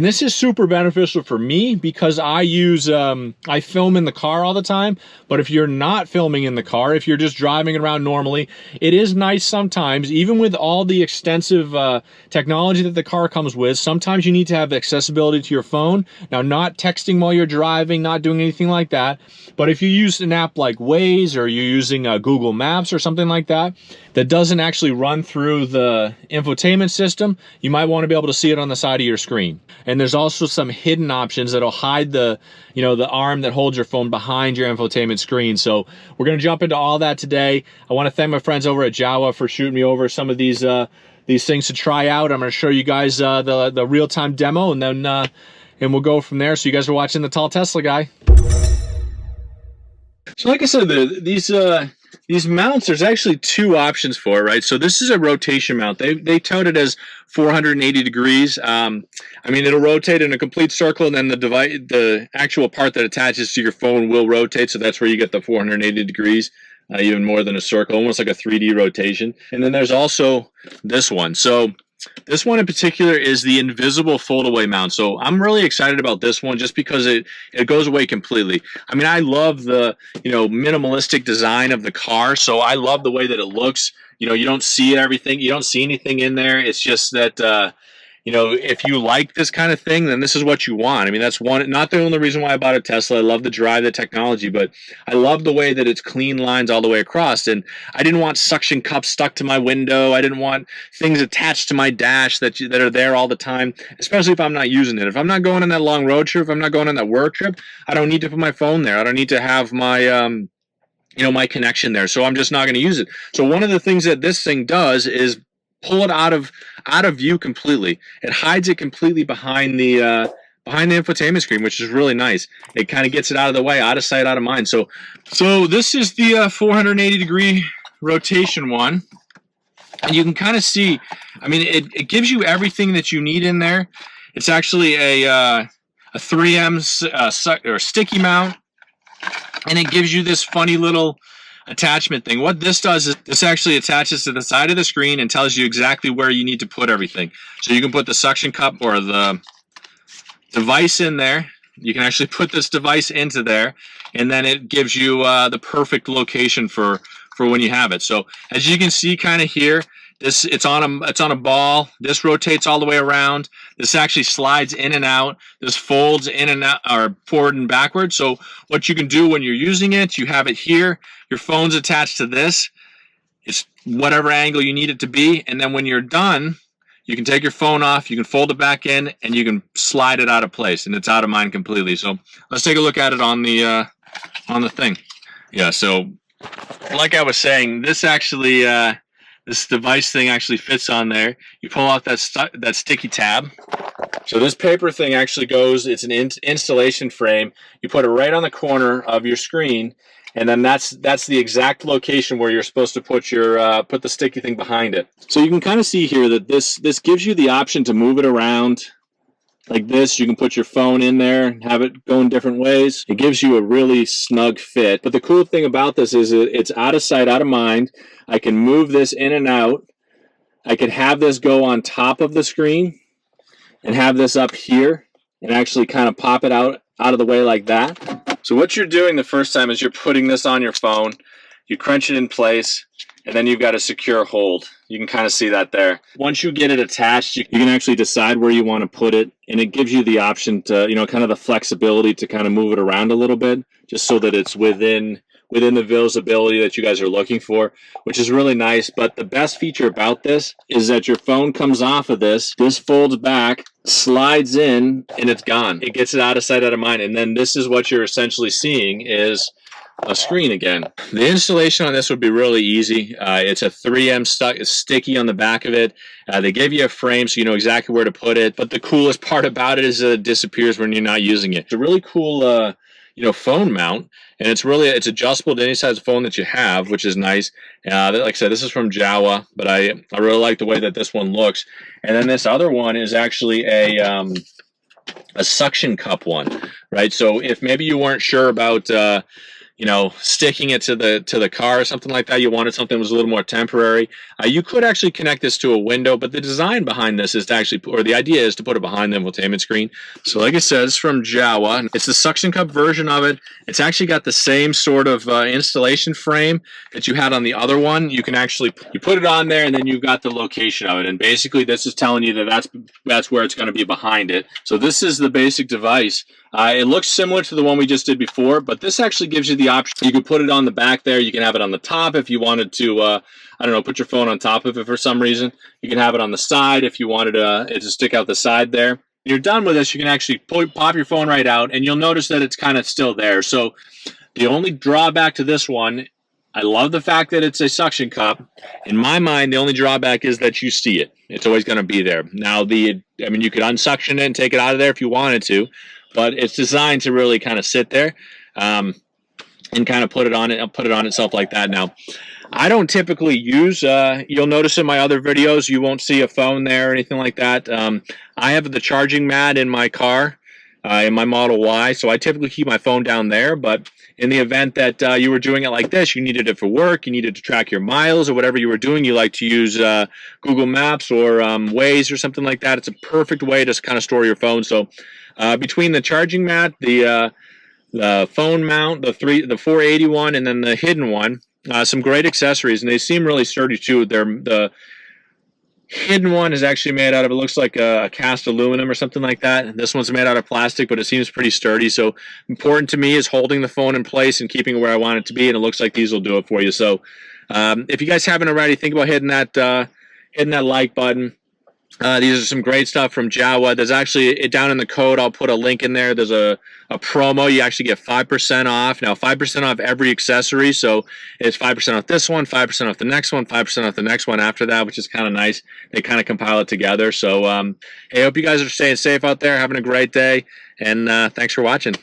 And this is super beneficial for me because I use, I film in the car all the time, but if you're not filming in the car, if you're just driving around normally, it is nice sometimes, even with all the extensive technology that the car comes with, sometimes you need to have accessibility to your phone. Now, not texting while you're driving, not doing anything like that, but if you use an app like Waze or you're using Google Maps or something like that, that doesn't actually run through the infotainment system, you might want to be able to see it on the side of your screen. And there's also some hidden options that'll hide the, you know, the arm that holds your phone behind your infotainment screen. So we're going to jump into all that today. I want to thank my friends over at Jowua for shooting me over some of these things to try out. I'm going to show you guys the real-time demo, and then and we'll go from there. So you guys are watching the Tall Tesla Guy. So like I said, these mounts, there's actually two options for it, right? So this is a rotation mount. They tout it as 480 degrees. I mean, it'll rotate in a complete circle, and then the actual part that attaches to your phone will rotate. So that's where you get the 480 degrees, even more than a circle, almost like a 3D rotation. And then there's also this one. So this one in particular is the invisible fold-away mount. So I'm really excited about this one just because it goes away completely. I mean, I love the, you know, minimalistic design of the car. So I love the way that it looks. You know, you don't see everything. You don't see anything in there. It's just that, you know, if you like this kind of thing, then this is what you want. I mean, that's not the only reason why I bought a Tesla. I love the drive, the technology, but I love the way that it's clean lines all the way across. And I didn't want suction cups stuck to my window. I didn't want things attached to my dash that are there all the time, especially if I'm not using it. If I'm not going on that long road trip, if I'm not going on that work trip, I don't need to put my phone there. I don't need to have my, you know, my connection there. So I'm just not going to use it. So one of the things that this thing does is pull it out of view completely. It hides it completely behind the infotainment screen, which is really nice. It kind of gets it out of the way, out of sight, out of mind. So this is the 480 degree rotation one, and you can kind of see. I mean, it gives you everything that you need in there. It's actually a 3M or sticky mount, and it gives you this funny little attachment thing. What this does is this actually attaches to the side of the screen and tells you exactly where you need to put everything. So you can put the suction cup or the device in there. You can actually put this device into there, and then it gives you the perfect location for when you have it. So as you can see kind of here, it's on a ball. This rotates all the way around. This actually slides in and out. This folds in and out, or forward and backward. So what you can do when you're using it, you have it here. Your phone's attached to this. It's whatever angle you need it to be. And then when you're done, you can take your phone off, you can fold it back in, and you can slide it out of place, and it's out of mind completely. So let's take a look at it on the thing. Yeah, so like I was saying, this actually this device thing actually fits on there. You pull out that sticky tab. So this paper thing actually goes, it's an installation frame. You put it right on the corner of your screen, and then that's the exact location where you're supposed to put your put the sticky thing behind it. So you can kind of see here that this gives you the option to move it around like this. You can put your phone in there and have it go in different ways. It gives you a really snug fit. But the cool thing about this is it's out of sight, out of mind. I can move this in and out. I could have this go on top of the screen and have this up here and actually kind of pop it out of the way like that. So what you're doing the first time is you're putting this on your phone. You crunch it in place, and then you've got a secure hold. You can kind of see that there. Once you get it attached, you can actually decide where you want to put it, and it gives you the option to, you know, kind of the flexibility to kind of move it around a little bit, just so that it's within the visibility that you guys are looking for, which is really nice. But the best feature about this is that your phone comes off of this folds back, slides in, and it's gone. It gets it out of sight, out of mind, and then this is what you're essentially seeing is a screen again. The installation on this would be really easy. It's a 3M sticky on the back of it. They give you a frame so you know exactly where to put it, but the coolest part about it is it disappears when you're not using it. It's a really cool you know, phone mount, and it's adjustable to any size phone that you have, which is nice. Like I said, this is from Jowua, but I really like the way that this one looks. And then this other one is actually a suction cup one, right? So if maybe you weren't sure about you know, sticking it to the car or something like that. You wanted something that was a little more temporary. You could actually connect this to a window, but the design behind this is to actually, or the idea is to put it behind the infotainment screen. So like I said, it's from Jowua. It's the suction cup version of it. It's actually got the same sort of installation frame that you had on the other one. You can actually, you put it on there and then you've got the location of it. And basically this is telling you that that's where it's going to be behind it. So this is the basic device. It looks similar to the one we just did before, but this actually gives you the option. You can put it on the back there. You can have it on the top if you wanted to, I don't know, put your phone on top of it for some reason. You can have it on the side if you wanted it to stick out the side there. When you're done with this, you can actually pop your phone right out, and you'll notice that it's kind of still there. So the only drawback to this one, I love the fact that it's a suction cup. In my mind, the only drawback is that you see it. It's always going to be there. Now, you could unsuction it and take it out of there if you wanted to, but it's designed to really kind of sit there and kind of put it on itself like that. Now, I don't typically use, you'll notice in my other videos, you won't see a phone there or anything like that. I have the charging mat in my car, in my Model Y, so I typically keep my phone down there, but in the event that you were doing it like this, you needed it for work, you needed to track your miles or whatever you were doing, you like to use Google Maps or Waze or something like that, it's a perfect way to kind of store your phone. So between the charging mat, the phone mount, the 481, and then the hidden one, some great accessories, and they seem really sturdy too. The hidden one is actually made out of, it looks like a cast aluminum or something like that. This one's made out of plastic, but it seems pretty sturdy. So important to me is holding the phone in place and keeping it where I want it to be, and it looks like these will do it for you. So if you guys haven't already, think about hitting that like button. These are some great stuff from Jowua. There's actually, down in the code, I'll put a link in there. There's a promo. You actually get 5% off. Now, 5% off every accessory. So it's 5% off this one, 5% off the next one, 5% off the next one after that, which is kind of nice. They kind of compile it together. So, hey, I hope you guys are staying safe out there, having a great day, and thanks for watching.